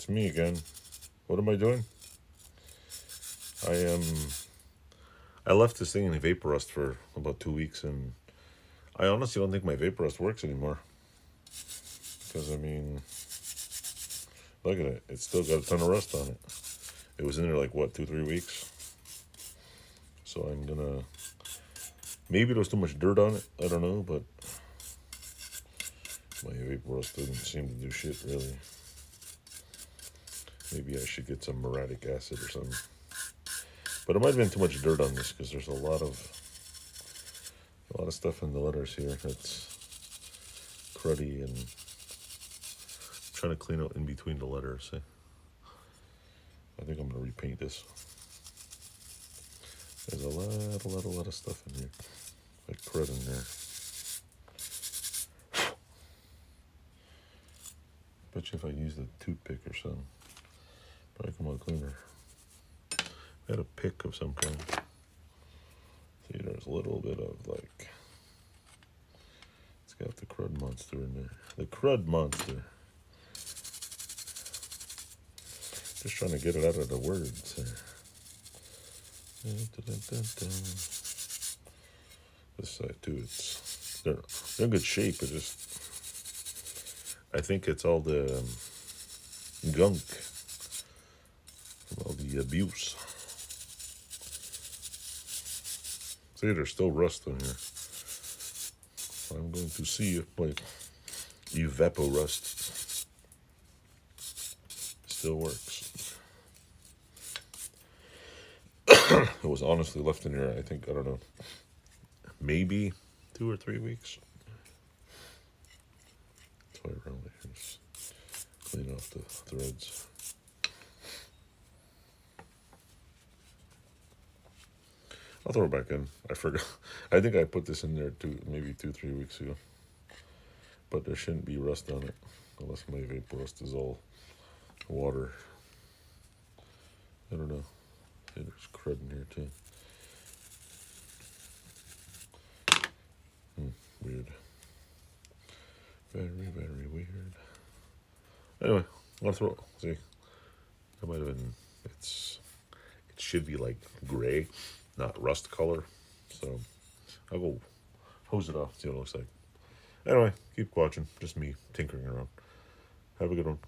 it's me again. What am I doing? I left this thing in EVAPORUST for about 2 weeks, and I honestly don't think my EVAPORUST works anymore. Because, I mean, look at it. It's still got a ton of rust on it. It was in there like, what, 2-3 weeks? So I'm gonna... Maybe there was too much dirt on it. I don't know, but... My EVAPORUST doesn't seem to do shit, really. Maybe I should get some muriatic acid or something. But it might have been too much dirt on this, because there's a lot of stuff in the letters here that's cruddy, and I'm trying to clean out in between the letters. I think I'm gonna repaint this. There's a lot of stuff in here, like crud in there. Bet you if I used a toothpick or something, probably come out cleaner. I had a pick of some kind. See, there's a little bit of like, it's got the crud monster in there. The crud monster. Just trying to get it out of the words. This side too, they're in good shape. It just, I think it's all the gunk from all the abuse. See, there's still rust on here. I'm going to see if my EVAPORUST still works. It was honestly left in here, I think, I don't know, maybe 2 or 3 weeks. That's why around there, just clean off the threads. I'll throw it back in. I forgot. I think I put this in there maybe 2-3 weeks ago. But there shouldn't be rust on it, unless my EVAPORUST is all water. I don't know. Yeah, there's crud in here too. Weird. Very weird. Anyway, I'll throw it. See, it might have been. It should be like gray, not rust color. So I'll go hose it off, see what it looks like. Anyway, keep watching. Just me tinkering around. Have a good one.